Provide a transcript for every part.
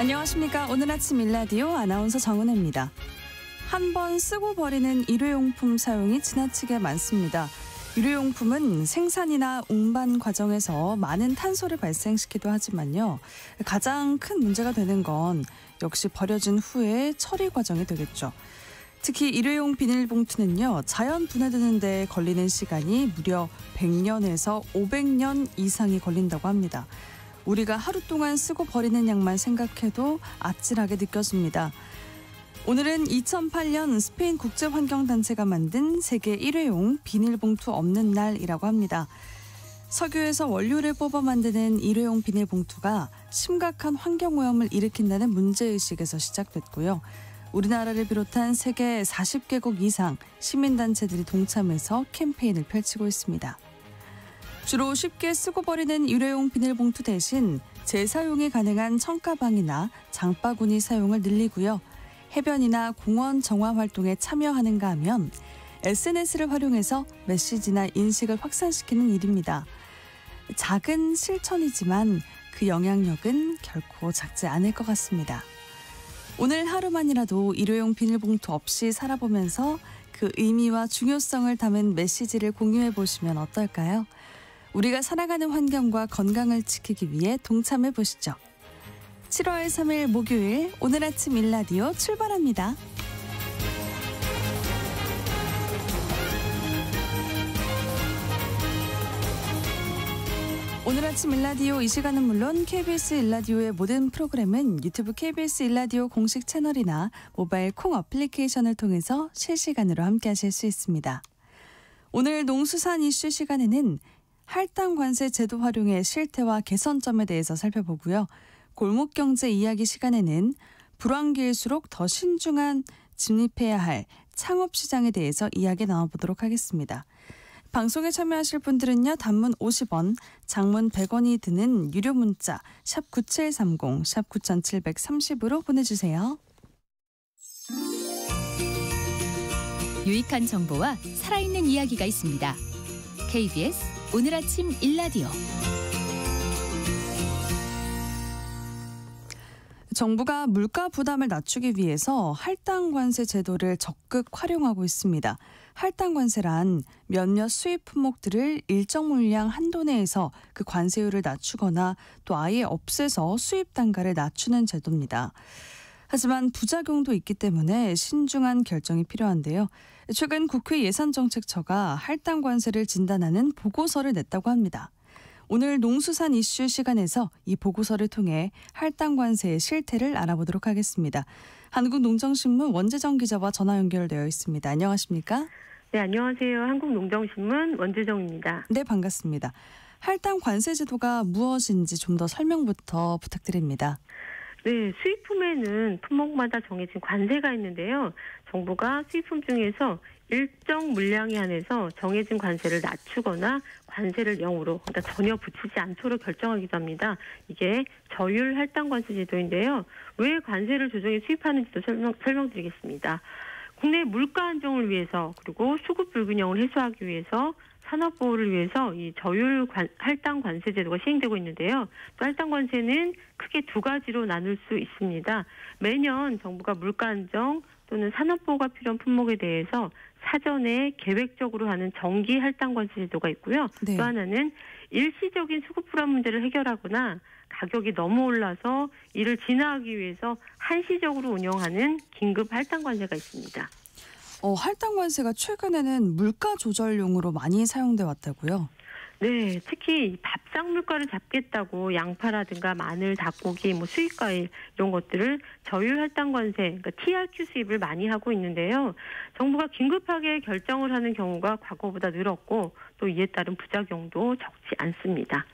안녕하십니까. 오늘 아침 일라디오 아나운서 정은혜입니다. 한 번 쓰고 버리는 일회용품 사용이 지나치게 많습니다. 일회용품은 생산이나 운반 과정에서 많은 탄소를 발생시키기도 하지만요. 가장 큰 문제가 되는 건 역시 버려진 후의 처리 과정이 되겠죠. 특히 일회용 비닐봉투는요. 자연 분해되는 데 걸리는 시간이 무려 100년에서 500년 이상이 걸린다고 합니다. 우리가 하루 동안 쓰고 버리는 양만 생각해도 아찔하게 느껴집니다. 오늘은 2008년 스페인 국제환경단체가 만든 세계 일회용 비닐봉투 없는 날이라고 합니다. 석유에서 원료를 뽑아 만드는 일회용 비닐봉투가 심각한 환경오염을 일으킨다는 문제의식에서 시작됐고요. 우리나라를 비롯한 세계 40개국 이상 시민단체들이 동참해서 캠페인을 펼치고 있습니다. 주로 쉽게 쓰고 버리는 일회용 비닐봉투 대신 재사용이 가능한 청가방이나 장바구니 사용을 늘리고요. 해변이나 공원 정화 활동에 참여하는가 하면 SNS를 활용해서 메시지나 인식을 확산시키는 일입니다. 작은 실천이지만 그 영향력은 결코 작지 않을 것 같습니다. 오늘 하루만이라도 일회용 비닐봉투 없이 살아보면서 그 의미와 중요성을 담은 메시지를 공유해 보시면 어떨까요? 우리가 살아가는 환경과 건강을 지키기 위해 동참해 보시죠. 7월 3일 목요일 오늘 아침 일라디오 출발합니다. 오늘 아침 일라디오 이 시간은 물론 KBS 일라디오의 모든 프로그램은 유튜브 KBS 일라디오 공식 채널이나 모바일 콩 어플리케이션을 통해서 실시간으로 함께하실 수 있습니다. 오늘 농수산 이슈 시간에는 할당관세 제도 활용의 실태와 개선점에 대해서 살펴보고요. 골목경제 이야기 시간에는 불황기일수록 더 신중한 진입해야 할 창업시장에 대해서 이야기 나눠보도록 하겠습니다. 방송에 참여하실 분들은요. 단문 50원, 장문 100원이 드는 유료 문자 샵 9730, 샵 9730으로 보내주세요. 유익한 정보와 살아있는 이야기가 있습니다. KBS 오늘 아침 일라디오. 정부가 물가 부담을 낮추기 위해서 할당관세 제도를 적극 활용하고 있습니다. 할당관세란 몇몇 수입 품목들을 일정 물량 한도 내에서 그 관세율을 낮추거나 또 아예 없애서 수입 단가를 낮추는 제도입니다. 하지만 부작용도 있기 때문에 신중한 결정이 필요한데요. 최근 국회 예산정책처가 할당관세를 진단하는 보고서를 냈다고 합니다. 오늘 농수산 이슈 시간에서 이 보고서를 통해 할당관세의 실태를 알아보도록 하겠습니다. 한국농정신문 원재정 기자와 전화 연결되어 있습니다. 안녕하십니까? 네, 안녕하세요. 한국농정신문 원재정입니다. 네, 반갑습니다. 할당관세 제도가 무엇인지 좀 더 설명부터 부탁드립니다. 네, 수입품에는 품목마다 정해진 관세가 있는데요. 정부가 수입품 중에서 일정 물량에 한해서 정해진 관세를 낮추거나 관세를 0으로, 그러니까 전혀 붙이지 않도록 결정하기도 합니다. 이게 저율 할당관세 제도인데요. 왜 관세를 조정해 수입하는지도 설명드리겠습니다. 국내 물가 안정을 위해서 그리고 수급 불균형을 해소하기 위해서 산업보호를 위해서 이 저율 할당 관세 제도가 시행되고 있는데요. 또 할당 관세는 크게 두 가지로 나눌 수 있습니다. 매년 정부가 물가 안정 또는 산업보호가 필요한 품목에 대해서 사전에 계획적으로 하는 정기 할당 관세 제도가 있고요. 네. 또 하나는 일시적인 수급 불안 문제를 해결하거나 가격이 너무 올라서 이를 진화하기 위해서 한시적으로 운영하는 긴급 할당 관세가 있습니다. 할당관세가 최근에는 물가 조절용으로 많이 사용돼 왔다고요? 네, 특히 밥상 물가를 잡겠다고 양파라든가 마늘, 닭고기, 수입과일 이런 것들을 저율 할당관세, 그러니까 TRQ 수입을 많이 하고 있는데요. 정부가 긴급하게 결정을 하는 경우가 과거보다 늘었고 또 이에 따른 부작용도 적지 않습니다.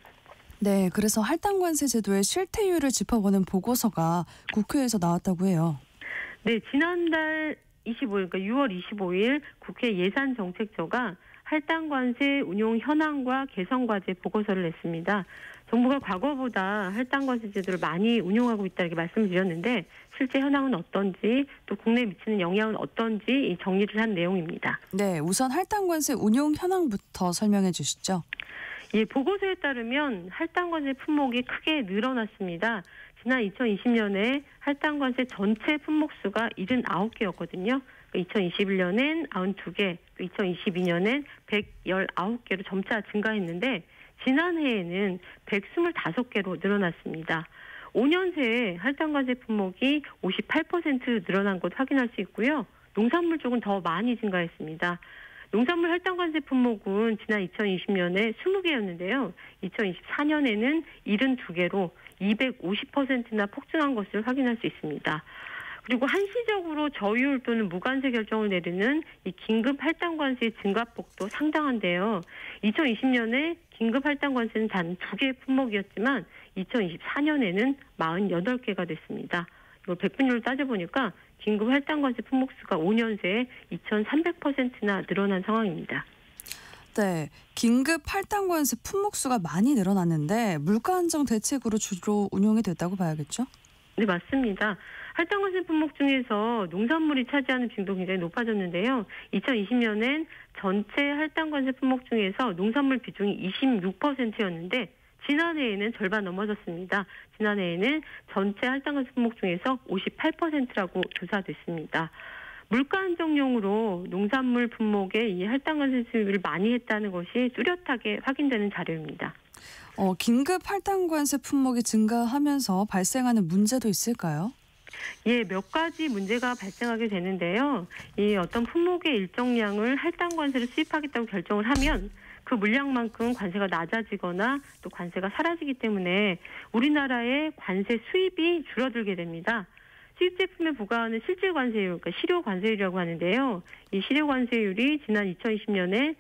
네, 그래서 할당관세 제도의 실태율을 짚어보는 보고서가 국회에서 나왔다고 해요. 네, 지난달 25일, 그러니까 6월 25일 국회 예산정책처가 할당관세 운용 현황과 개선 과제 보고서를 냈습니다. 정부가 과거보다 할당관세 제도를 많이 운용하고 있다 이렇게 말씀드렸는데 실제 현황은 어떤지 또 국내에 미치는 영향은 어떤지 정리를 한 내용입니다. 네, 우선 할당관세 운용 현황부터 설명해 주시죠. 예, 보고서에 따르면 할당관세 품목이 크게 늘어났습니다. 지난 2020년에 할당관세 전체 품목수가 79개였거든요. 2021년엔 92개, 2022년엔 119개로 점차 증가했는데 지난해에는 125개로 늘어났습니다. 5년 새에 할당관세 품목이 58% 늘어난 것 확인할 수 있고요. 농산물 쪽은 더 많이 증가했습니다. 농산물 할당관세 품목은 지난 2020년에 20개였는데요. 2024년에는 72개로 250%나 폭증한 것을 확인할 수 있습니다. 그리고 한시적으로 저율 또는 무관세 결정을 내리는 이 긴급 할당관세 증가폭도 상당한데요. 2020년에 긴급 할당관세는 단 2개 품목이었지만 2024년에는 48개가 됐습니다. 이걸 백분율로 따져보니까 긴급 할당관세 품목수가 5년 새에 2,300%나 늘어난 상황입니다. 네, 긴급 할당관세 품목수가 많이 늘어났는데 물가 안정 대책으로 주로 운용이 됐다고 봐야겠죠? 네, 맞습니다. 할당관세 품목 중에서 농산물이 차지하는 비중도 굉장히 높아졌는데요. 2020년엔 전체 할당관세 품목 중에서 농산물 비중이 26%였는데 지난해에는 절반 넘어졌습니다. 지난해에는 전체 할당관세 품목 중에서 58%라고 조사됐습니다. 물가 안정용으로 농산물 품목에 이 할당관세 수입을 많이 했다는 것이 뚜렷하게 확인되는 자료입니다. 긴급 할당관세 품목이 증가하면서 발생하는 문제도 있을까요? 예, 몇 가지 문제가 발생하게 되는데요. 이 어떤 품목의 일정량을 할당관세로 수입하겠다고 결정을 하면 그 물량만큼 관세가 낮아지거나 또 관세가 사라지기 때문에 우리나라의 관세 수입이 줄어들게 됩니다. 수입 제품에 부과하는 실질 관세율, 그러니까 실효 관세율이라고 하는데요. 이 실효 관세율이 지난 2020년에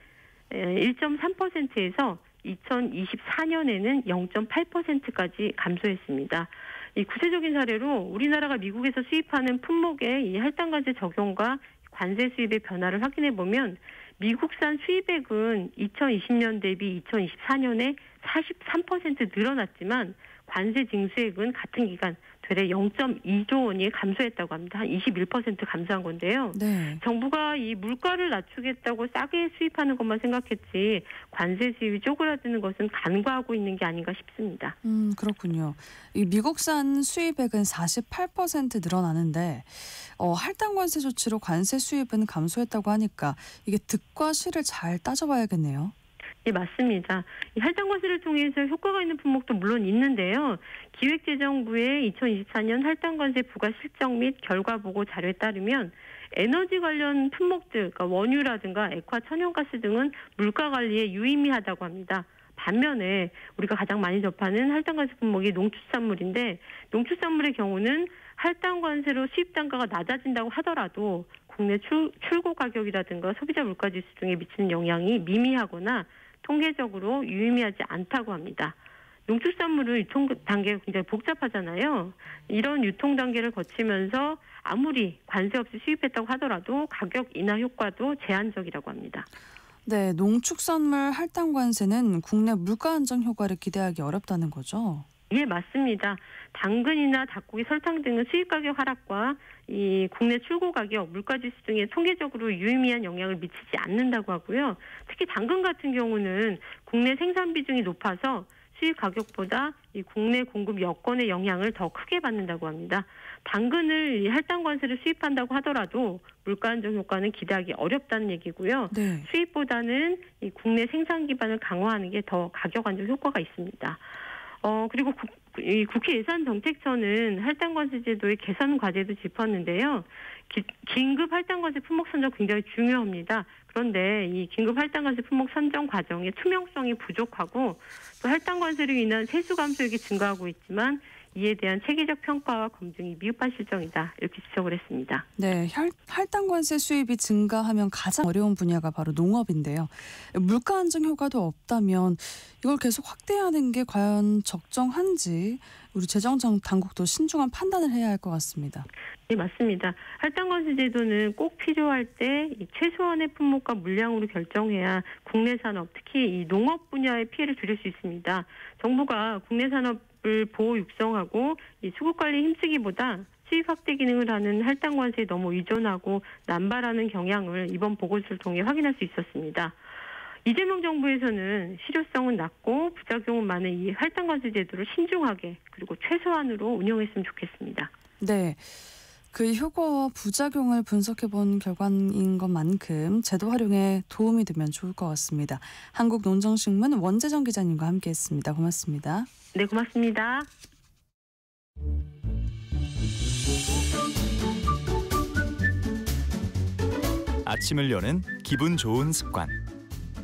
1.3%에서 2024년에는 0.8%까지 감소했습니다. 이 구체적인 사례로 우리나라가 미국에서 수입하는 품목의 이 할당관세 적용과 관세 수입의 변화를 확인해 보면 미국산 수입액은 2020년 대비 2024년에 43% 늘어났지만 관세 징수액은 같은 기간 되레 0.2조 원이 감소했다고 합니다. 한 21% 감소한 건데요. 네. 정부가 이 물가를 낮추겠다고 싸게 수입하는 것만 생각했지 관세 수입이 쪼그라드는 것은 간과하고 있는 게 아닌가 싶습니다. 그렇군요. 이 미국산 수입액은 48% 늘어나는데 할당관세 조치로 관세 수입은 감소했다고 하니까 이게 득과 실을 잘 따져봐야겠네요. 예, 맞습니다. 이 할당관세를 통해서 효과가 있는 품목도 물론 있는데요. 기획재정부의 2024년 할당관세 부과 실적 및 결과 보고 자료에 따르면 에너지 관련 품목들, 그러니까 원유라든가 액화 천연가스 등은 물가 관리에 유의미하다고 합니다. 반면에 우리가 가장 많이 접하는 할당관세 품목이 농축산물인데 농축산물의 경우는 할당관세로 수입 단가가 낮아진다고 하더라도 국내 출고 가격이라든가 소비자 물가지수 등에 미치는 영향이 미미하거나 통계적으로 유의미하지 않다고 합니다. 농축산물은 유통 단계가 굉장히 복잡하잖아요. 이런 유통 단계를 거치면서 아무리 관세 없이 수입했다고 하더라도 가격 인하 효과도 제한적이라고 합니다. 네, 농축산물 할당관세는 국내 물가 안정 효과를 기대하기 어렵다는 거죠? 예, 맞습니다. 당근이나 닭고기, 설탕 등은 수입 가격 하락과 이 국내 출고 가격, 물가지수 등에 통계적으로 유의미한 영향을 미치지 않는다고 하고요. 특히 당근 같은 경우는 국내 생산 비중이 높아서 수입 가격보다 이 국내 공급 여건의 영향을 더 크게 받는다고 합니다. 당근을 이 할당관세를 수입한다고 하더라도 물가 안정 효과는 기대하기 어렵다는 얘기고요. 네. 수입보다는 이 국내 생산 기반을 강화하는 게 더 가격 안정 효과가 있습니다. 그리고 이 국회 예산정책처는 할당관세 제도의 개선 과제도 짚었는데요. 긴급 할당관세 품목 선정 굉장히 중요합니다. 그런데 이 긴급 할당관세 품목 선정 과정의 투명성이 부족하고 또 할당관세로 인한 세수 감소액이 증가하고 있지만 이에 대한 체계적 평가와 검증이 미흡한 실정이다. 이렇게 지적을 했습니다. 네, 할당관세 수입이 증가하면 가장 어려운 분야가 바로 농업인데요. 물가 안정 효과도 없다면 이걸 계속 확대하는 게 과연 적정한지 우리 재정당국도 신중한 판단을 해야 할 것 같습니다. 네, 맞습니다. 할당관세 제도는 꼭 필요할 때 최소한의 품목과 물량으로 결정해야 국내 산업, 특히 이 농업 분야의 피해를 줄일 수 있습니다. 정부가 국내 산업을 보호 육성하고 이 수급 관리에 힘쓰기보다 수입 확대 기능을 하는 할당관세에 너무 의존하고 남발하는 경향을 이번 보고서를 통해 확인할 수 있었습니다. 이재명 정부에서는 실효성은 낮고 부작용은 많은 이 할당과세 제도를 신중하게 그리고 최소한으로 운영했으면 좋겠습니다. 네. 그 효과와 부작용을 분석해본 결과인 것만큼 제도 활용에 도움이 되면 좋을 것 같습니다. 한국농정신문 원재정 기자님과 함께했습니다. 고맙습니다. 네, 고맙습니다. 아침을 여는 기분 좋은 습관.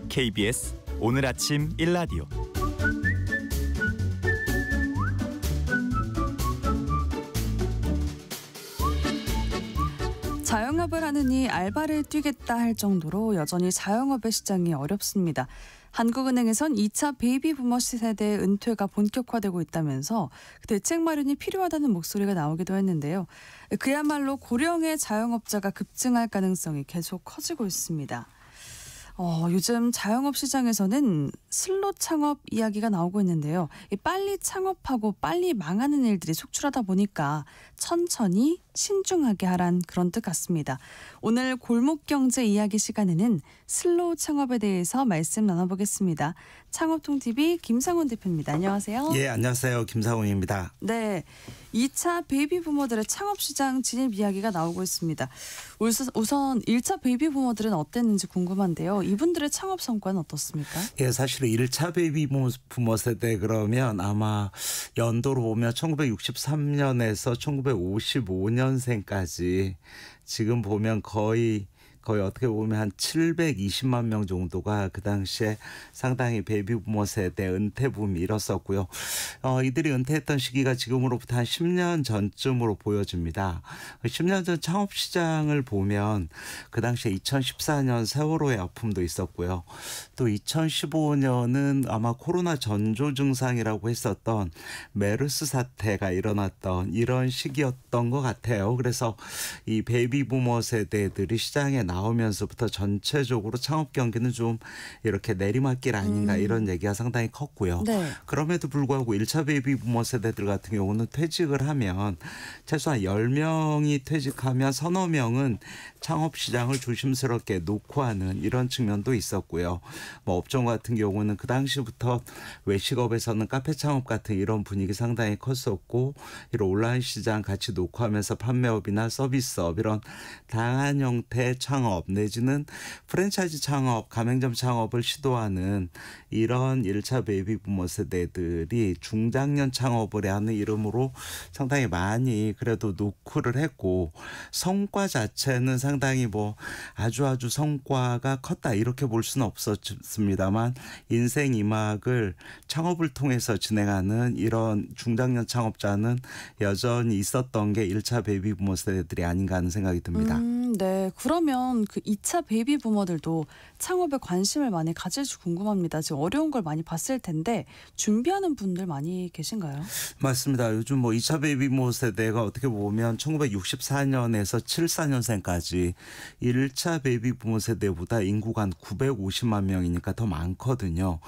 KBS 오늘 아침 1라디오. 자영업을 하느니 알바를 뛰겠다 할 정도로 여전히 자영업의 시장이 어렵습니다. 한국은행에선 2차 베이비 부머 세대의 은퇴가 본격화되고 있다면서 대책 마련이 필요하다는 목소리가 나오기도 했는데요. 그야말로 고령의 자영업자가 급증할 가능성이 계속 커지고 있습니다. 요즘 자영업 시장에서는 슬롯 창업 이야기가 나오고 있는데요. 빨리 창업하고 빨리 망하는 일들이 속출하다 보니까 천천히 신중하게 하란 그런 뜻 같습니다. 오늘 골목경제 이야기 시간에는 슬로우 창업에 대해서 말씀 나눠보겠습니다. 창업통TV 김상훈 대표입니다. 안녕하세요. 예, 안녕하세요. 김상훈입니다. 네, 2차 베이비 부머들의 창업시장 진입 이야기가 나오고 있습니다. 우선 1차 베이비 부머들은 어땠는지 궁금한데요. 이분들의 창업 성과는 어떻습니까? 예, 사실 1차 베이비 부머 세대 그러면 아마 연도로 보면 1963년에서 1955년생까지 지금 보면 거의 어떻게 보면 한 720만 명 정도가 그 당시에 상당히 베이비 부머 세대 은퇴 붐이 일었었고요. 이들이 은퇴했던 시기가 지금으로부터 한 10년 전쯤으로 보여집니다. 10년 전 창업 시장을 보면 그 당시에 2014년 세월호의 아픔도 있었고요. 또 2015년은 아마 코로나 전조 증상이라고 했었던 메르스 사태가 일어났던 이런 시기였던 것 같아요. 그래서 이 베이비 부머 세대들이 시장에 나오면서부터 전체적으로 창업 경기는 좀 이렇게 내리막길 아닌가 이런 얘기가 상당히 컸고요. 네. 그럼에도 불구하고 1차 베이비 부머 세대들 같은 경우는 퇴직을 하면 최소한 10명이 퇴직하면 서너 명은 창업 시장을 조심스럽게 놓고 하는 이런 측면도 있었고요. 뭐 업종 같은 경우는 그 당시부터 외식업에서는 카페 창업 같은 이런 분위기 상당히 컸었고 이런 온라인 시장 같이 놓고 하면서 판매업이나 서비스업 이런 다양한 형태의 창업 내지는 프랜차이즈 창업, 가맹점 창업을 시도하는 이런 1차 베이비 부머 세대들이 중장년 창업을 하는 이름으로 상당히 많이 그래도 노크를 했고 성과 자체는 상당히 뭐 아주 성과가 컸다 이렇게 볼 수는 없었습니다만 인생 2막을 창업을 통해서 진행하는 이런 중장년 창업자는 여전히 있었던 게 1차 베이비 부머 세대들이 아닌가 하는 생각이 듭니다. 네, 그러면 그 2차 베이비 부머들도 창업에 관심을 많이 가질지 궁금합니다. 지금 어려운 걸 많이 봤을 텐데 준비하는 분들 많이 계신가요? 맞습니다. 요즘 뭐 2차 베이비 부머 세대가 어떻게 보면 1964년에서 74년생까지 1차 베이비 부머 세대보다 인구가 한 950만 명이니까 더 많거든요.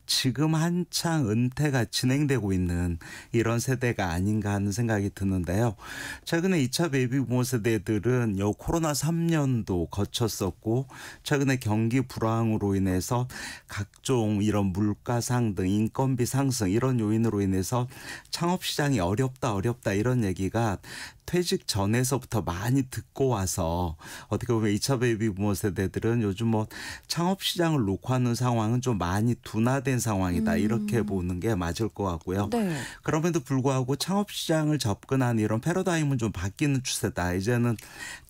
지금 한창 은퇴가 진행되고 있는 이런 세대가 아닌가 하는 생각이 드는데요. 최근에 2차 베이비 부머 세대들은 코로나 3년도 거쳤었고 최근에 경기 불황으로 인해서 각종 이런 물가 상등, 인건비 상승 이런 요인으로 인해서 창업 시장이 어렵다 이런 얘기가 퇴직 전에서부터 많이 듣고 와서 어떻게 보면 2차 베이비 부머 세대들은 요즘 뭐 창업 시장을 놓고 하는 상황은 좀 많이 둔화된 상황이다 이렇게 보는 게 맞을 것 같고요. 네. 그럼에도 불구하고 창업 시장을 접근하는 이런 패러다임은 좀 바뀌는 추세다. 이제는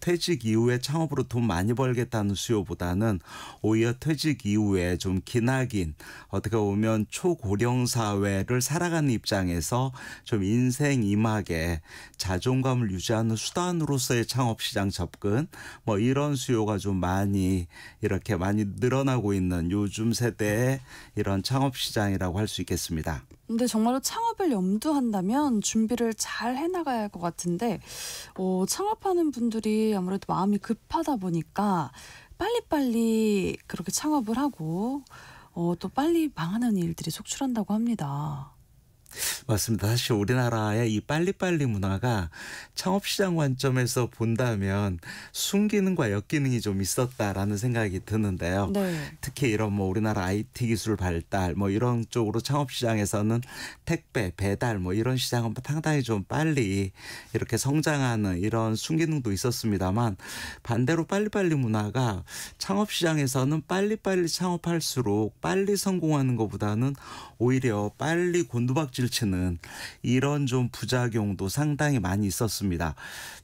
퇴직 이후에 창업으로 돈 많이 벌겠다는 수요보다는 오히려 퇴직 이후에 좀 기나긴 어떻게 보면 초고령 사회를 살아가는 입장에서 좀 인생 2막에 자존감을 유지하는 수단으로서의 창업시장 접근 뭐 이런 수요가 좀 많이 이렇게 많이 늘어나고 있는 요즘 세대의 이런 창업시장이라고 할 수 있겠습니다. 근데 정말로 창업을 염두한다면 준비를 잘 해나가야 할 것 같은데 창업하는 분들이 아무래도 마음이 급하다 보니까 빨리빨리 그렇게 창업을 하고 또 빨리 망하는 일들이 속출한다고 합니다. 맞습니다. 사실 우리나라의 이 빨리빨리 문화가 창업시장 관점에서 본다면 순기능과 역기능이 좀 있었다라는 생각이 드는데요. 네. 특히 이런 뭐 우리나라 IT 기술 발달 뭐 이런 쪽으로 창업시장에서는 택배, 배달 뭐 이런 시장은 상당히 좀 빨리 이렇게 성장하는 이런 순기능도 있었습니다만 반대로 빨리빨리 문화가 창업시장에서는 빨리빨리 창업할수록 빨리 성공하는 것보다는 오히려 빨리 곤두박질 치는 이런 좀 부작용도 상당히 많이 있었습니다.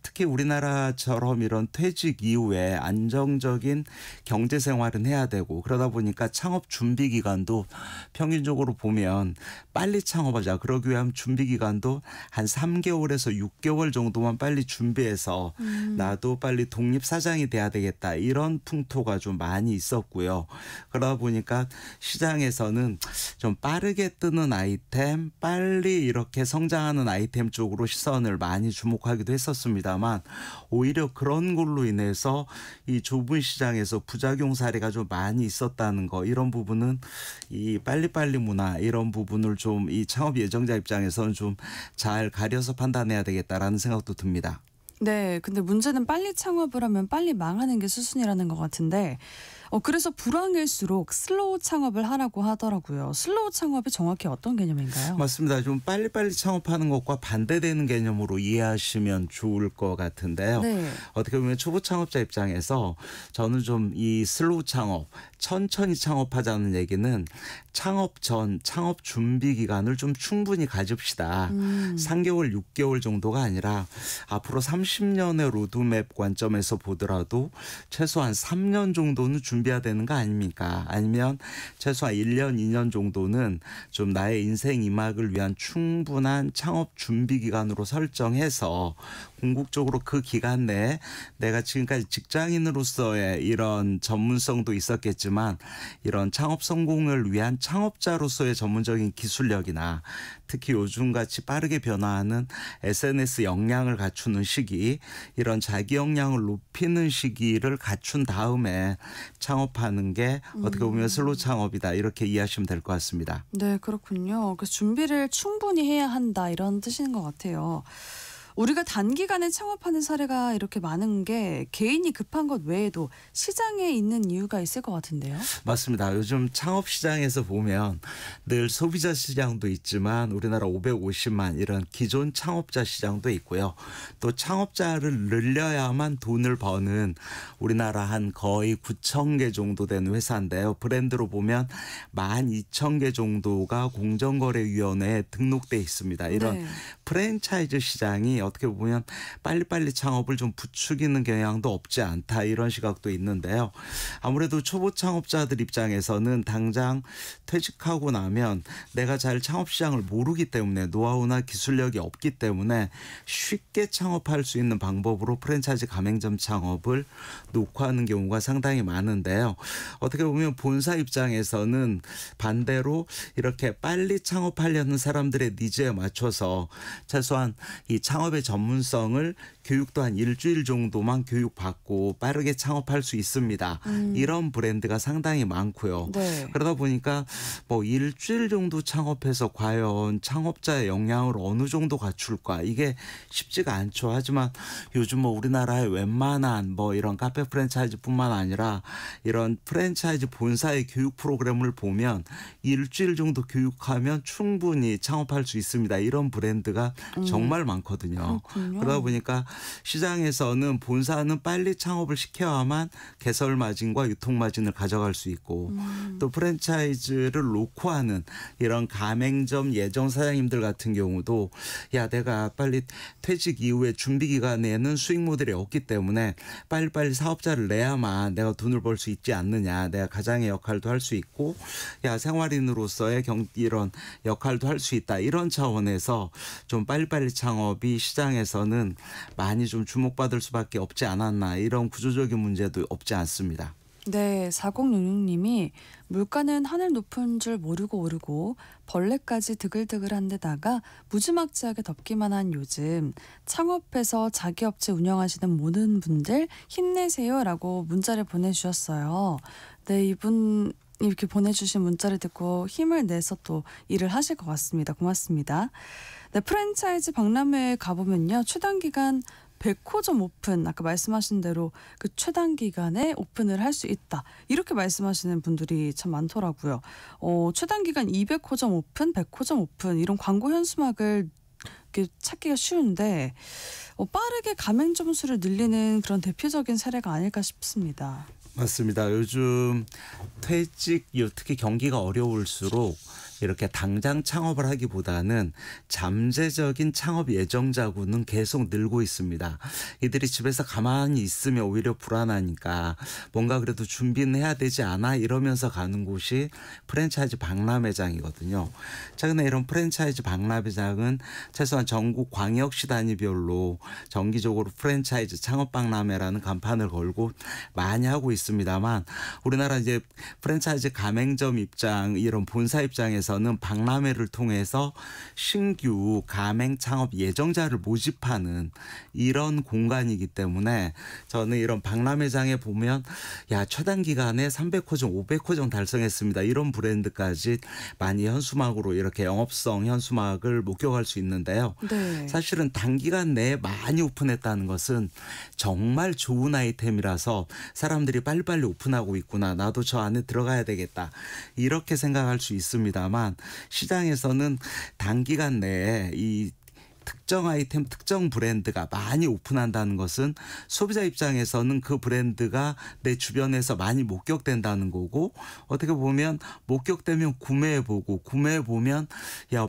특히 우리나라처럼 이런 퇴직 이후에 안정적인 경제 생활은 해야 되고 그러다 보니까 창업 준비 기간도 평균적으로 보면 빨리 창업하자. 그러기 위한 준비 기간도 한 3개월에서 6개월 정도만 빨리 준비해서 나도 빨리 독립 사장이 돼야 되겠다. 이런 풍토가 좀 많이 있었고요. 그러다 보니까 시장에서는 좀 빠르게 뜨는 아이템, 빨리 이렇게 성장하는 아이템 쪽으로 시선을 많이 주목하기도 했었습니다만 오히려 그런 걸로 인해서 이 좁은 시장에서 부작용 사례가 좀 많이 있었다는 거 이런 부분은 이 빨리빨리 문화 이런 부분을 좀 이 창업 예정자 입장에서는 좀 잘 가려서 판단해야 되겠다라는 생각도 듭니다. 네, 근데 문제는 빨리 창업을 하면 빨리 망하는 게 수순이라는 것 같은데 그래서 불황일수록 슬로우 창업을 하라고 하더라고요. 슬로우 창업이 정확히 어떤 개념인가요? 맞습니다. 좀 빨리빨리 창업하는 것과 반대되는 개념으로 이해하시면 좋을 것 같은데요. 네. 어떻게 보면 초보 창업자 입장에서 저는 좀 이 슬로우 창업, 천천히 창업하자는 얘기는 창업 전, 창업 준비 기간을 좀 충분히 가집시다. 3개월, 6개월 정도가 아니라 앞으로 30년의 로드맵 관점에서 보더라도 최소한 3년 정도는 준비해야 되는 거 아닙니까? 아니면 최소한 1년, 2년 정도는 좀 나의 인생 이막을 위한 충분한 창업 준비 기간으로 설정해서 궁극적으로 그 기간 내에 내가 지금까지 직장인으로서의 이런 전문성도 있었겠지만 이런 창업 성공을 위한 창업자로서의 전문적인 기술력이나 특히 요즘같이 빠르게 변화하는 SNS 역량을 갖추는 시기 이런 자기 역량을 높이는 시기를 갖춘 다음에 창업하는 게 어떻게 보면 슬로우 창업이다 이렇게 이해하시면 될 것 같습니다. 네, 그렇군요. 그래서 준비를 충분히 해야 한다 이런 뜻인 것 같아요. 우리가 단기간에 창업하는 사례가 이렇게 많은 게 개인이 급한 것 외에도 시장에 있는 이유가 있을 것 같은데요. 맞습니다. 요즘 창업 시장에서 보면 늘 소비자 시장도 있지만 우리나라 550만 이런 기존 창업자 시장도 있고요. 또 창업자를 늘려야만 돈을 버는 우리나라 한 거의 9천 개 정도 되는 회사인데요. 브랜드로 보면 12,000개 정도가 공정거래위원회에 등록돼 있습니다. 이런 네. 프랜차이즈 시장이 어떻게 보면 빨리빨리 창업을 좀 부추기는 경향도 없지 않다 이런 시각도 있는데요. 아무래도 초보 창업자들 입장에서는 당장 퇴직하고 나면 내가 잘 창업 시장을 모르기 때문에 노하우나 기술력이 없기 때문에 쉽게 창업할 수 있는 방법으로 프랜차이즈 가맹점 창업을 녹화하는 경우가 상당히 많은데요. 어떻게 보면 본사 입장에서는 반대로 이렇게 빨리 창업하려는 사람들의 니즈에 맞춰서 최소한 이 창업의 전문성을 교육도 한 일주일 정도만 교육받고 빠르게 창업할 수 있습니다. 이런 브랜드가 상당히 많고요. 네. 그러다 보니까 뭐 일주일 정도 창업해서 과연 창업자의 역량을 어느 정도 갖출까 이게 쉽지가 않죠. 하지만 요즘 뭐 우리나라의 웬만한 뭐 이런 카페 프랜차이즈뿐만 아니라 이런 프랜차이즈 본사의 교육 프로그램을 보면 일주일 정도 교육하면 충분히 창업할 수 있습니다. 이런 브랜드가 정말 많거든요. 그렇군요. 그러다 보니까 시장에서는 본사는 빨리 창업을 시켜야만 개설 마진과 유통 마진을 가져갈 수 있고 또 프랜차이즈를 놓고 하는 이런 가맹점 예정 사장님들 같은 경우도 야 내가 빨리 퇴직 이후에 준비 기간에는 수익 모델이 없기 때문에 빨리빨리 사업자를 내야만 내가 돈을 벌 수 있지 않느냐. 내가 가장의 역할도 할 수 있고 야 생활인으로서의 이런 역할도 할 수 있다. 이런 차원에서 좀 빨리빨리 창업이 시장에서는 많이 좀 주목받을 수밖에 없지 않았나 이런 구조적인 문제도 없지 않습니다. 네, 4066님이 물가는 하늘 높은 줄 모르고 오르고 벌레까지 드글드글한 데다가 무지막지하게 덥기만 한 요즘 창업해서 자기 업체 운영하시는 모든 분들 힘내세요라고 문자를 보내주셨어요. 네, 이분 이렇게 보내주신 문자를 듣고 힘을 내서 또 일을 하실 것 같습니다. 고맙습니다. 네, 프랜차이즈 박람회에 가보면요. 최단기간 100호점 오픈, 아까 말씀하신 대로 그 최단기간에 오픈을 할 수 있다. 이렇게 말씀하시는 분들이 참 많더라고요. 최단기간 200호점 오픈, 100호점 오픈 이런 광고 현수막을 이렇게 찾기가 쉬운데 빠르게 가맹점 수를 늘리는 그런 대표적인 사례가 아닐까 싶습니다. 맞습니다. 요즘 퇴직, 특히 경기가 어려울수록 이렇게 당장 창업을 하기보다는 잠재적인 창업 예정자군은 계속 늘고 있습니다. 이들이 집에서 가만히 있으면 오히려 불안하니까 뭔가 그래도 준비는 해야 되지 않아 이러면서 가는 곳이 프랜차이즈 박람회장이거든요. 최근에 이런 프랜차이즈 박람회장은 최소한 전국 광역시 단위별로 정기적으로 프랜차이즈 창업 박람회라는 간판을 걸고 많이 하고 있습니다만 우리나라 이제 프랜차이즈 가맹점 입장 이런 본사 입장에서는 박람회를 통해서 신규 가맹 창업 예정자를 모집하는 이런 공간이기 때문에 저는 이런 박람회장에 보면 최단 기간에 300호점, 500호점 달성했습니다. 이런 브랜드까지 많이 현수막으로 이렇게 영업성 현수막을 목격할 수 있는데요. 네. 사실은 단기간 내에 많이 오픈했다는 것은 정말 좋은 아이템이라서 사람들이 빨리빨리 오픈하고 있구나. 나도 저 안에 들어가야 되겠다. 이렇게 생각할 수 있습니다만 시장에서는 단기간 내에 이 특정 아이템, 특정 브랜드가 많이 오픈한다는 것은 소비자 입장에서는 그 브랜드가 내 주변에서 많이 목격된다는 거고 어떻게 보면 목격되면 구매해보고 구매해보면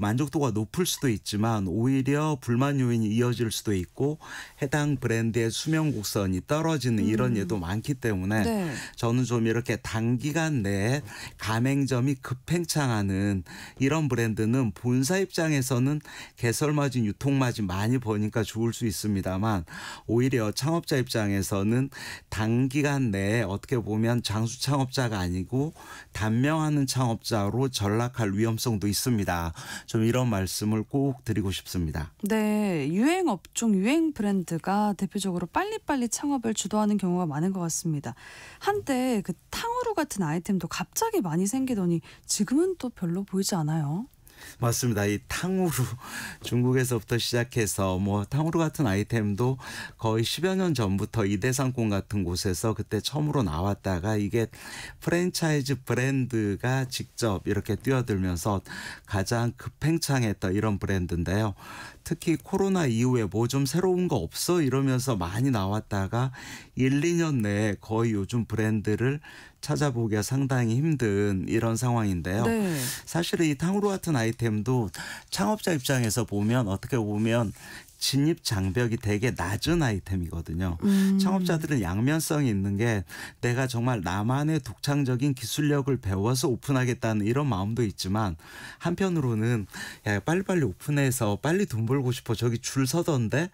만족도가 높을 수도 있지만 오히려 불만 요인이 이어질 수도 있고 해당 브랜드의 수명 곡선이 떨어지는 이런 예도 많기 때문에 네. 저는 좀 이렇게 단기간 내에 가맹점이 급팽창하는 이런 브랜드는 본사 입장에서는 개설마진 유통마진 많이 버니까 좋을 수 있습니다만 오히려 창업자 입장에서는 단기간 내에 어떻게 보면 장수 창업자가 아니고 단명하는 창업자로 전락할 위험성도 있습니다. 좀 이런 말씀을 꼭 드리고 싶습니다. 네, 유행 업종, 유행 브랜드가 대표적으로 빨리빨리 창업을 주도하는 경우가 많은 것 같습니다. 한때 그 탕후루 같은 아이템도 갑자기 많이 생기더니 지금은 또 별로 보이지 않아요. 맞습니다. 이 탕후루 중국에서부터 시작해서 탕후루 같은 아이템도 거의 10여 년 전부터 이대상권 같은 곳에서 그때 처음으로 나왔다가 이게 프랜차이즈 브랜드가 직접 이렇게 뛰어들면서 가장 급팽창했던 이런 브랜드인데요. 특히 코로나 이후에 좀 새로운 거 없어 이러면서 많이 나왔다가 1, 2년 내에 거의 요즘 브랜드를 찾아보기가 상당히 힘든 이런 상황인데요. 네. 사실은 이 탕후루 같은 아이템도 창업자 입장에서 보면 어떻게 보면 진입 장벽이 되게 낮은 아이템이거든요. 창업자들은 양면성이 있는 게 내가 정말 나만의 독창적인 기술력을 배워서 오픈하겠다는 이런 마음도 있지만 한편으로는 빨리빨리 오픈해서 빨리 돈 벌고 싶어 저기 줄 서던데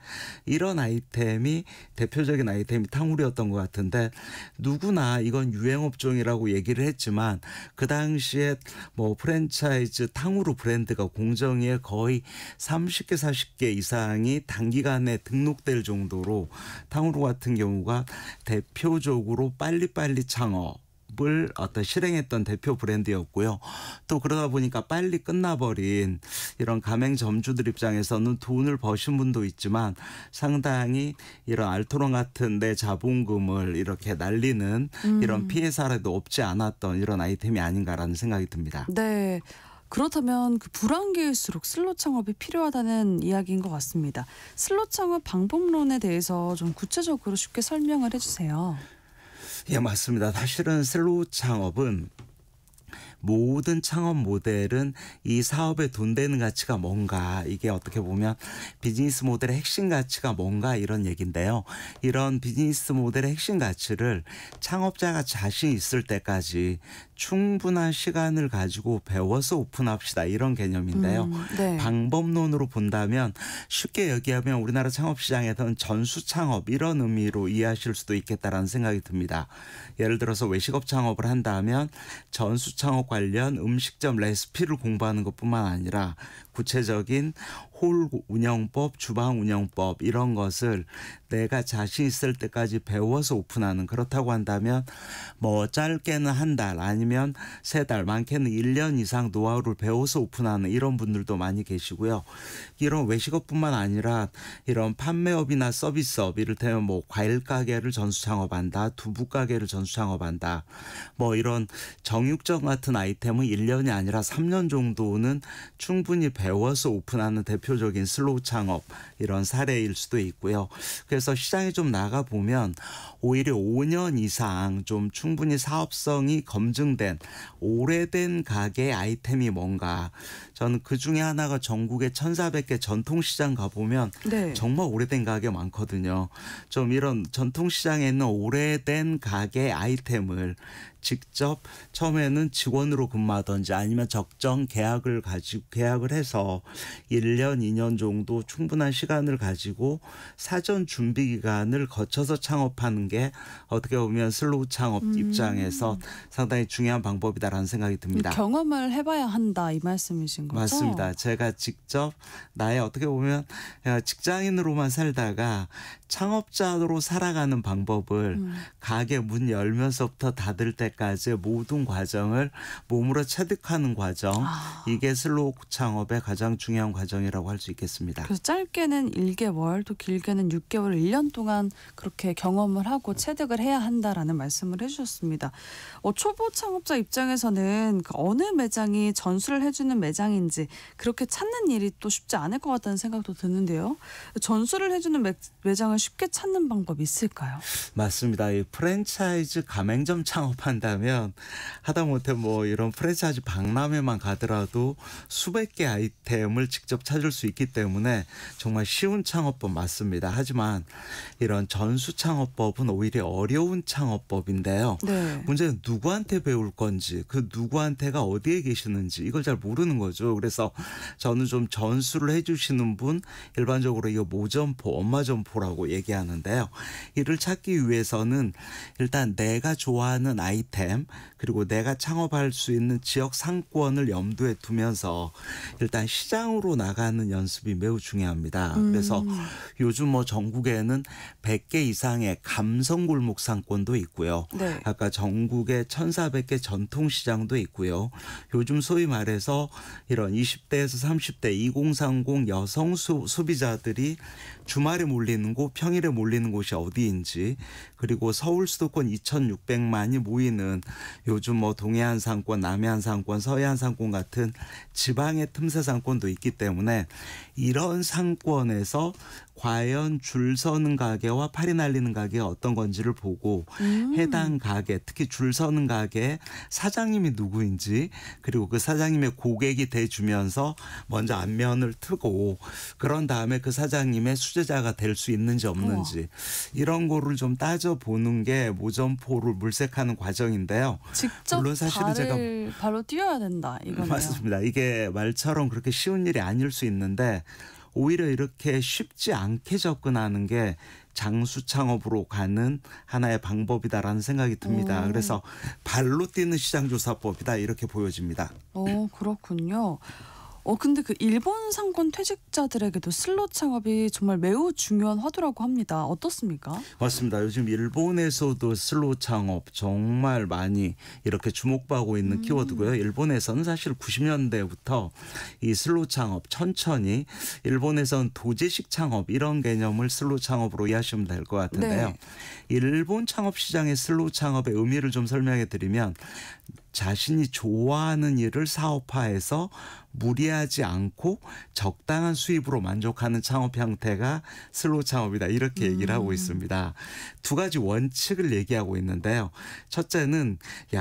이런 아이템이 대표적인 아이템이 탕후루였던 것 같은데 누구나 이건 유행업종이라고 얘기를 했지만 그 당시에 프랜차이즈 탕후루 브랜드가 공정위에 거의 30개 40개 이상이 단기간에 등록될 정도로 탕후루 같은 경우가 대표적으로 빨리빨리 창업을 실행했던 대표 브랜드였고요. 또 그러다 보니까 빨리 끝나버린 이런 가맹점주들 입장에서는 돈을 버신 분도 있지만 상당히 이런 알토론 같은 데 자본금을 이렇게 날리는 이런 피해 사례도 없지 않았던 이런 아이템이 아닌가라는 생각이 듭니다. 네. 그렇다면 그 불황기일수록 슬롯 창업이 필요하다는 이야기인 것 같습니다. 슬롯 창업 방법론에 대해서 좀 구체적으로 쉽게 설명을 해주세요. 예, 맞습니다. 사실은 슬롯 창업은 모든 창업 모델은 이 사업에 돈 되는 가치가 뭔가 이게 어떻게 보면 비즈니스 모델의 핵심 가치가 뭔가 이런 얘기인데요. 이런 비즈니스 모델의 핵심 가치를 창업자가 자신 있을 때까지 충분한 시간을 가지고 배워서 오픈합시다 이런 개념인데요. 네. 방법론으로 본다면 쉽게 얘기하면 우리나라 창업시장에서는 전수 창업 이런 의미로 이해하실 수도 있겠다라는 생각이 듭니다. 예를 들어서 외식업 창업을 한다면 전수 창업 관련 음식점 레시피를 공부하는 것뿐만 아니라 구체적인 홀 운영법, 주방 운영법 이런 것을 내가 자신 있을 때까지 배워서 오픈하는, 그렇다고 한다면 뭐 짧게는 한 달 아니면 3달, 많게는 1년 이상 노하우를 배워서 오픈하는 이런 분들도 많이 계시고요. 이런 외식업뿐만 아니라 이런 판매업이나 서비스업, 이를테면 뭐 과일 가게를 전수 창업한다, 두부 가게를 전수 창업한다, 뭐 이런 정육점 같은 아이템은 1년이 아니라 3년 정도는 충분히 배워서 오픈하는 대표적인 슬로우 창업 이런 사례일 수도 있고요. 그래서 시장에 좀 나가 보면 오히려 5년 이상 좀 충분히 사업성이 검증된 오래된 가게 아이템이 뭔가, 저는 그중에 하나가 전국에 1,400개 전통시장 가보면 네. 정말 오래된 가게 많거든요. 좀 이런 전통시장에 있는 오래된 가게 아이템을 직접 처음에는 직원으로 근무하든지 아니면 적정 계약을 해서 1년, 2년 정도 충분한 시간을 가지고 사전 준비 기간을 거쳐서 창업하는 게 어떻게 보면 슬로우 창업 입장에서 상당히 중요한 방법이다라는 생각이 듭니다. 경험을 해봐야 한다 이 말씀이신 거죠? 맞습니다. 제가 직접 나의 어떻게 보면 직장인으로만 살다가 창업자로 살아가는 방법을 가게 문 열면서부터 닫을 때까지의 모든 과정을 몸으로 체득하는 과정, 이게 슬로우 창업의 가장 중요한 과정이라고 할 수 있겠습니다. 그래서 짧게는 1개월, 또 길게는 6개월, 1년 동안 그렇게 경험을 하고 체득을 해야 한다라는 말씀을 해주셨습니다. 초보 창업자 입장에서는 그 어느 매장이 전수를 해주는 매장인지 그렇게 찾는 일이 또 쉽지 않을 것 같다는 생각도 드는데요. 전수를 해주는 매장을 쉽게 찾는 방법이 있을까요? 맞습니다. 이 프랜차이즈 가맹점 창업한다면 하다못해 뭐 이런 프랜차이즈 박람회만 가더라도 수백 개 아이템을 직접 찾을 수 있기 때문에 정말 쉬운 창업법 맞습니다. 하지만 이런 전수 창업법은 오히려 어려운 창업법인데요. 네. 문제는 누구한테 배울 건지, 그 누구한테가 어디에 계시는지 이걸 잘 모르는 거죠. 그래서 저는 좀 전수를 해주시는 분, 일반적으로 이거 모점포, 엄마점포라고 얘기하는데요. 이를 찾기 위해서는 일단 내가 좋아하는 아이템, 그리고 내가 창업할 수 있는 지역 상권을 염두에 두면서 일단 시장으로 나가는 연습이 매우 중요합니다. 그래서 요즘 뭐 전국에는 100개 이상의 감성 골목 상권도 있고요. 네. 아까 전국에 1,400개 전통시장도 있고요. 요즘 소위 말해서 이런 20대에서 30대 2030 여성 소비자들이 주말에 몰리는 곳, 평일에 몰리는 곳이 어디인지, 그리고 서울 수도권 2,600만이 모이는 요즘 뭐 동해안 상권, 남해안 상권, 서해안 상권 같은 지방의 틈새 상권도 있기 때문에 이런 상권에서 과연 줄 서는 가게와 팔이 날리는 가게가 어떤 건지를 보고 해당 가게, 특히 줄 서는 가게 사장님이 누구인지, 그리고 그 사장님의 고객이 돼주면서 먼저 안면을 트고 그런 다음에 그 사장님의 수제자가 될 수 있는지 없는지 이런 거를 좀 따져보는 게 모점포를 물색하는 과정인데요. 직접 물론 사실은 발로 뛰어야 된다 이거네요. 맞습니다. 이게 말처럼 그렇게 쉬운 일이 아닐 수 있는데 오히려 이렇게 쉽지 않게 접근하는 게 장수 창업으로 가는 하나의 방법이다라는 생각이 듭니다. 그래서 발로 뛰는 시장조사법이다 이렇게 보여집니다. 그렇군요. 근데 그 일본 상권 퇴직자들에게도 슬로우 창업이 정말 매우 중요한 화두라고 합니다. 어떻습니까? 맞습니다. 요즘 일본에서도 슬로우 창업 정말 많이 이렇게 주목받고 있는 키워드고요. 일본에서는 사실 90년대부터 이 슬로우 창업 천천히, 일본에서는 도제식 창업 이런 개념을 슬로우 창업으로 이해하시면 될 것 같은데요. 네. 일본 창업 시장의 슬로우 창업의 의미를 좀 설명해 드리면 자신이 좋아하는 일을 사업화해서 무리하지 않고 적당한 수입으로 만족하는 창업 형태가 슬로우 창업이다 이렇게 얘기를 하고 있습니다. 두 가지 원칙을 얘기하고 있는데요. 첫째는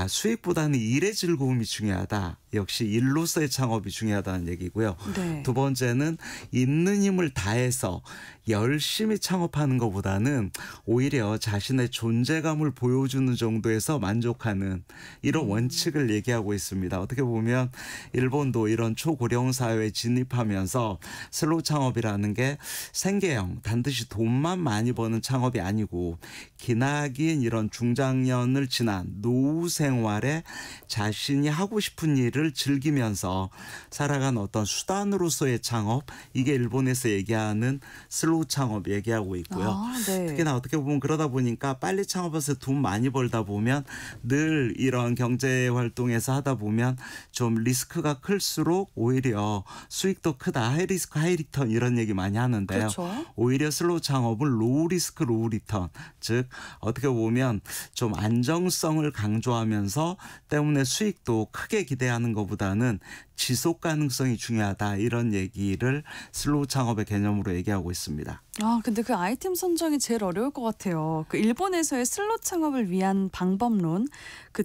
수익보다는 일의 즐거움이 중요하다. 역시 일로서의 창업이 중요하다는 얘기고요. 네. 두 번째는 있는 힘을 다해서 열심히 창업하는 것보다는 오히려 자신의 존재감을 보여주는 정도에서 만족하는 이런 원칙을 얘기하고 있습니다. 어떻게 보면 일본도 이런 초고령 사회에 진입하면서 슬로우 창업이라는 게 생계형 단듯이 돈만 많이 버는 창업이 아니고 기나긴 이런 중장년을 지난 노후 생활에 자신이 하고 싶은 일을 즐기면서 살아가는 어떤 수단으로서의 창업, 이게 일본에서 얘기하는 슬로우 창업 얘기하고 있고요. 네. 특히나 어떻게 보면 그러다 보니까 빨리 창업해서 돈 많이 벌다 보면 늘 이런 경제 활동에서 하다 보면 좀 리스크가 클수록 오히려 수익도 크다. 하이 리스크 하이 리턴 이런 얘기 많이 하는데요. 그렇죠. 오히려 슬로우 창업은 로우 리스크 로우 리턴, 즉 어떻게 보면 좀 안정성을 강조하면서 때문에 수익도 크게 기대하는 것보다는 지속 가능성이 중요하다, 이런 얘기를 슬로우 창업의 개념으로 얘기하고 있습니다. 근데 그 아이템 선정이 제일 어려울 것 같아요. 그 일본에서의 슬롯 창업을 위한 방법론,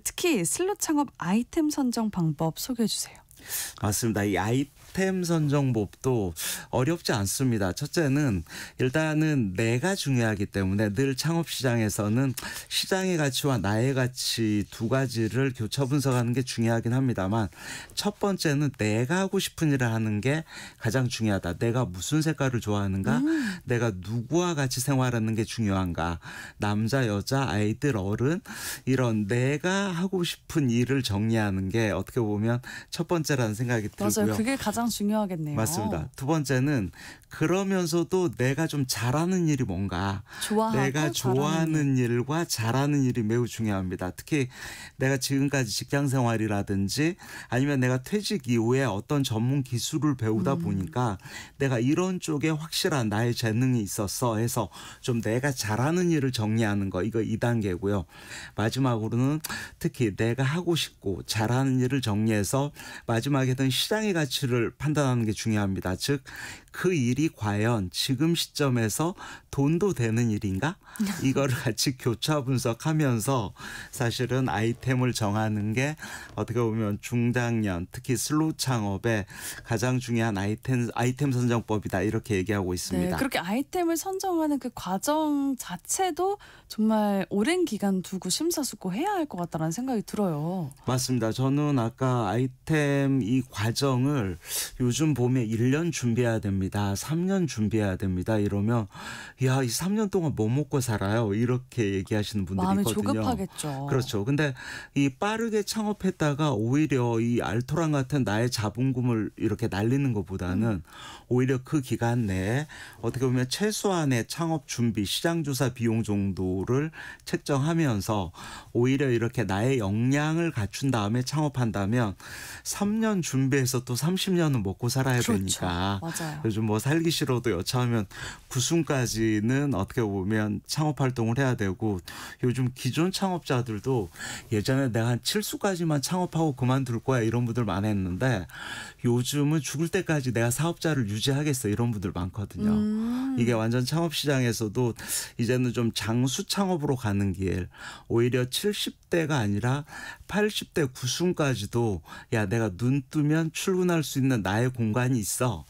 특히 슬롯 창업 아이템 선정 방법 소개해 주세요. 맞습니다. 이 아이템 선정법도 어렵지 않습니다. 첫째는 일단은 내가 중요하기 때문에 늘 창업 시장에서는 시장의 가치와 나의 가치 두 가지를 교차 분석하는 게 중요하긴 합니다만, 첫 번째는 내가 하고 싶은 일을 하는 게 가장 중요하다. 내가 무슨 색깔을 좋아하는가? 내가 누구와 같이 생활하는 게 중요한가? 남자, 여자, 아이들, 어른, 이런 내가 하고 싶은 일을 정리하는 게 어떻게 보면 첫 번째라는 생각이 들고요. 맞아요. 그게 가장 중요하겠네요. 맞습니다. 두 번째는 그러면서도 내가 좀 잘하는 일이 뭔가, 내가 좋아하는 일과 잘하는 일이 매우 중요합니다. 특히 내가 지금까지 직장 생활이라든지 아니면 내가 퇴직 이후에 어떤 전문 기술을 배우다 보니까 내가 이런 쪽에 확실한 나의 재능이 있었어 해서 좀 내가 잘하는 일을 정리하는 거, 이거 2단계고요. 마지막으로는 특히 내가 하고 싶고 잘하는 일을 정리해서 마지막에는 시장의 가치를 판단하는 게 중요합니다. 즉 그 일이 과연 지금 시점에서 돈도 되는 일인가? 이거를 같이 교차 분석하면서 사실은 아이템을 정하는 게 어떻게 보면 중장년, 특히 슬로우 창업의 가장 중요한 아이템 선정법이다, 이렇게 얘기하고 있습니다. 네, 그렇게 아이템을 선정하는 그 과정 자체도 정말 오랜 기간 두고 심사숙고해야 할 것 같다는 생각이 들어요. 맞습니다. 저는 아까 아이템 이 과정을 요즘 봄에 1년 준비해야 됩니다. 3년 준비해야 됩니다. 이러면 야, 이 3년 동안 뭐 먹고 살아요? 이렇게 얘기하시는 분들이 마음이 있거든요. 조급하겠죠. 그렇죠. 근데 이 빠르게 창업했다가 오히려 이 알토란 같은 나의 자본금을 이렇게 날리는 것보다는 오히려 그 기간 내에 어떻게 보면 최소한의 창업 준비, 시장 조사 비용 정도를 책정하면서 오히려 이렇게 나의 역량을 갖춘 다음에 창업한다면 3년 준비해서 또 30년은 먹고 살아야 그렇죠. 되니까. 맞아요. 요즘 뭐 살기 싫어도 여차하면 90까지는 어떻게 보면 창업 활동을 해야 되고, 요즘 기존 창업자들도 예전에 내가 한 7수까지만 창업하고 그만둘 거야 이런 분들 많았는데, 요즘은 죽을 때까지 내가 사업자를 유지하겠어 이런 분들 많거든요. 이게 완전 창업 시장에서도 이제는 좀 장수 창업으로 가는 길, 오히려 70대가 아니라 80대 90까지도 야, 내가 눈 뜨면 출근할 수 있는 나의 공간이 있어.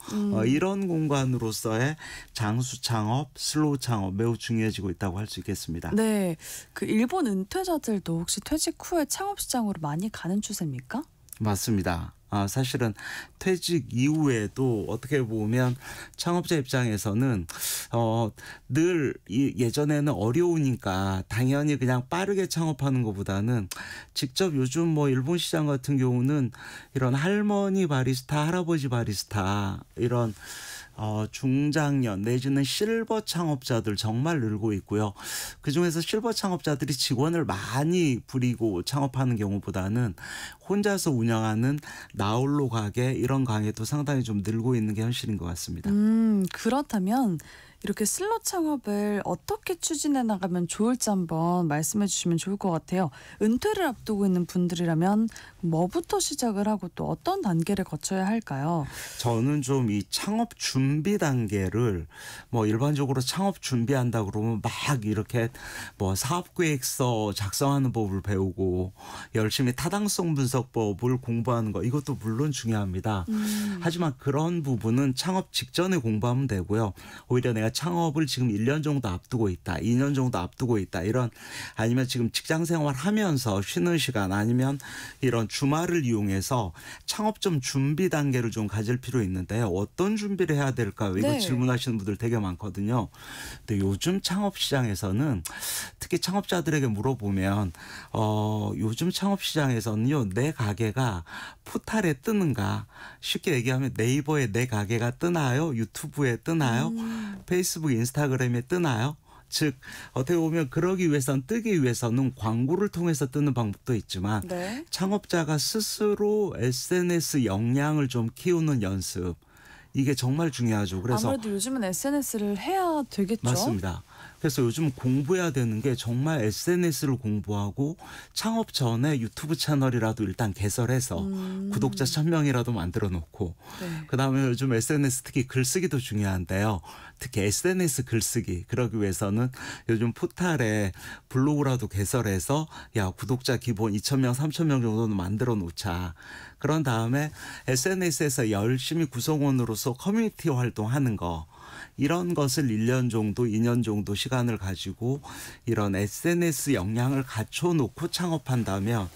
이런 공간으로서의 장수 창업, 슬로우 창업 매우 중요해지고 있다고 할 수 있겠습니다. 네, 그 일본 은퇴자들도 혹시 퇴직 후에 창업 시장으로 많이 가는 추세입니까? 맞습니다. 사실은 퇴직 이후에도 어떻게 보면 창업자 입장에서는 늘 예전에는 어려우니까 당연히 그냥 빠르게 창업하는 것보다는 직접 요즘 뭐 일본 시장 같은 경우는 이런 할머니 바리스타, 할아버지 바리스타, 이런 중장년 내지는 실버 창업자들 정말 늘고 있고요. 그중에서 실버 창업자들이 직원을 많이 부리고 창업하는 경우보다는 혼자서 운영하는 나홀로 가게, 이런 가게도 상당히 좀 늘고 있는 게 현실인 것 같습니다. 그렇다면 이렇게 슬롯 창업을 어떻게 추진해 나가면 좋을지 한번 말씀해 주시면 좋을 것 같아요. 은퇴를 앞두고 있는 분들이라면 뭐부터 시작을 하고 또 어떤 단계를 거쳐야 할까요? 저는 좀 이 창업 준비 단계를 뭐 일반적으로 창업 준비한다 그러면 막 이렇게 뭐 사업 계획서 작성하는 법을 배우고 열심히 타당성 분석을 분석법을 공부하는 거 이것도 물론 중요합니다. 하지만 그런 부분은 창업 직전에 공부하면 되고요. 오히려 내가 창업을 지금 1년 정도 앞두고 있다. 2년 정도 앞두고 있다. 이런 아니면 지금 직장 생활하면서 쉬는 시간 아니면 이런 주말을 이용해서 창업점 준비 단계를 좀 가질 필요 있는데요. 어떤 준비를 해야 될까요? 이거 네. 질문하시는 분들 되게 많거든요. 근데 요즘 창업 시장에서는 특히 창업자들에게 물어보면 요즘 창업 시장에서는요. 내 가게가 포탈에 뜨는가? 쉽게 얘기하면 네이버에 내 가게가 뜨나요? 유튜브에 뜨나요? 페이스북, 인스타그램에 뜨나요? 즉 어떻게 보면 그러기 위해서는 뜨기 위해서는 광고를 통해서 뜨는 방법도 있지만 네. 창업자가 스스로 SNS 역량을 좀 키우는 연습 이게 정말 중요하죠. 그래서 아무래도 요즘은 SNS를 해야 되겠죠. 맞습니다. 그래서 요즘 공부해야 되는 게 정말 SNS를 공부하고 창업 전에 유튜브 채널이라도 일단 개설해서 구독자 1000명이라도 만들어 놓고 네. 그다음에 요즘 SNS 특히 글쓰기도 중요한데요. 특히 SNS 글쓰기 그러기 위해서는 요즘 포탈에 블로그라도 개설해서 야 구독자 기본 2000명 3000명 정도는 만들어 놓자. 그런 다음에 SNS에서 열심히 구성원으로서 커뮤니티 활동하는 거 이런 것을 1년 정도 2년 정도 시간을 가지고 이런 SNS 역량을 갖춰놓고 창업한다면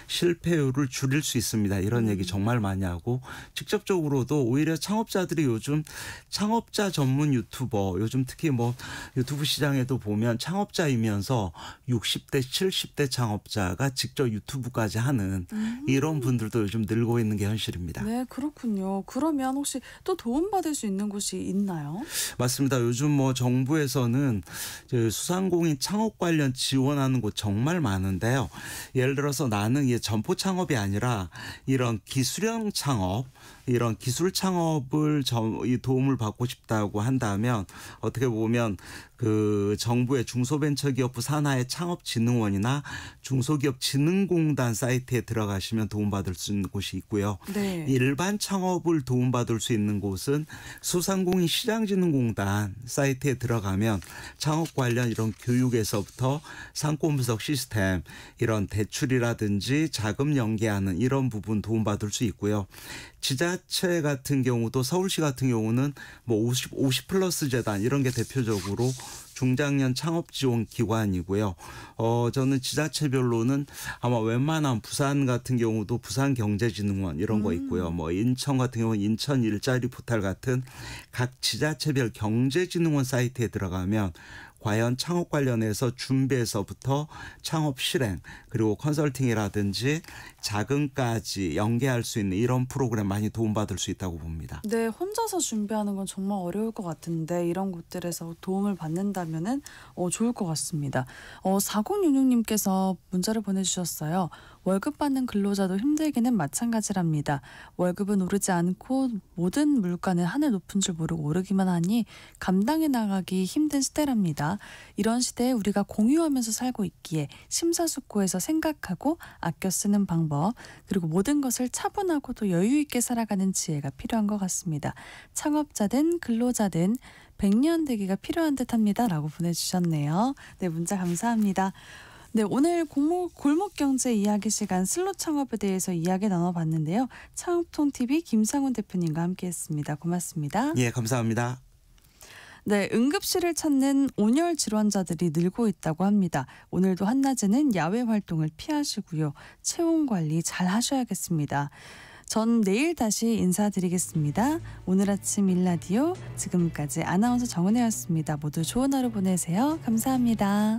실패율을 줄일 수 있습니다. 이런 얘기 정말 많이 하고 직접적으로도 오히려 창업자들이 요즘 창업자 전문 유튜버 요즘 특히 뭐 유튜브 시장에도 보면 창업자이면서 60대 70대 창업자가 직접 유튜브까지 하는 이런 분들도 요즘 늘고 있는 게 현실입니다. 네, 그렇군요. 그러면 혹시 또 도움받을 수 있는 곳이 있나요? 맞습니다. 요즘 뭐 정부에서는 소상공인 창업 관련 지원하는 곳 정말 많은데요. 예를 들어서 나는 이 점포 창업이 아니라 이런 기술형 창업 이런 기술 창업을 도움을 받고 싶다고 한다면 어떻게 보면 그 정부의 중소벤처기업부 산하의 창업진흥원이나 중소기업진흥공단 사이트에 들어가시면 도움받을 수 있는 곳이 있고요. 네. 일반 창업을 도움받을 수 있는 곳은 소상공인 시장진흥공단 사이트에 들어가면 창업 관련 이런 교육에서부터 상권 분석 시스템 이런 대출이라든지 자금 연계하는 이런 부분 도움받을 수 있고요. 지자체 같은 경우도 서울시 같은 경우는 뭐 50 플러스 재단 이런 게 대표적으로 중장년 창업 지원 기관이고요. 저는 지자체별로는 아마 웬만한 부산 같은 경우도 부산경제진흥원 이런 거 있고요. 뭐 인천 같은 경우는 인천 일자리 포탈 같은 각 지자체별 경제진흥원 사이트에 들어가면 과연 창업 관련해서 준비에서부터 창업 실행 그리고 컨설팅이라든지 자금까지 연계할 수 있는 이런 프로그램 많이 도움받을 수 있다고 봅니다. 네, 혼자서 준비하는 건 정말 어려울 것 같은데 이런 곳들에서 도움을 받는다면은 좋을 것 같습니다. 4066님께서 문자를 보내주셨어요. 월급 받는 근로자도 힘들기는 마찬가지랍니다. 월급은 오르지 않고 모든 물가는 하늘 높은 줄 모르고 오르기만 하니 감당해 나가기 힘든 시대랍니다. 이런 시대에 우리가 공유하면서 살고 있기에 심사숙고해서 생각하고 아껴 쓰는 방법 그리고 모든 것을 차분하고 또 여유 있게 살아가는 지혜가 필요한 것 같습니다. 창업자든 근로자든 100년 되기가 필요한 듯합니다. 라고 보내주셨네요. 네, 문자 감사합니다. 네, 오늘 골목경제 이야기 시간 슬롯 창업에 대해서 이야기 나눠봤는데요. 창업통TV 김상훈 대표님과 함께했습니다. 고맙습니다. 예, 감사합니다. 네, 응급실을 찾는 온열 질환자들이 늘고 있다고 합니다. 오늘도 한낮에는 야외 활동을 피하시고요. 체온 관리 잘 하셔야겠습니다. 전 내일 다시 인사드리겠습니다. 오늘 아침 일라디오 지금까지 아나운서 정은혜였습니다. 모두 좋은 하루 보내세요. 감사합니다.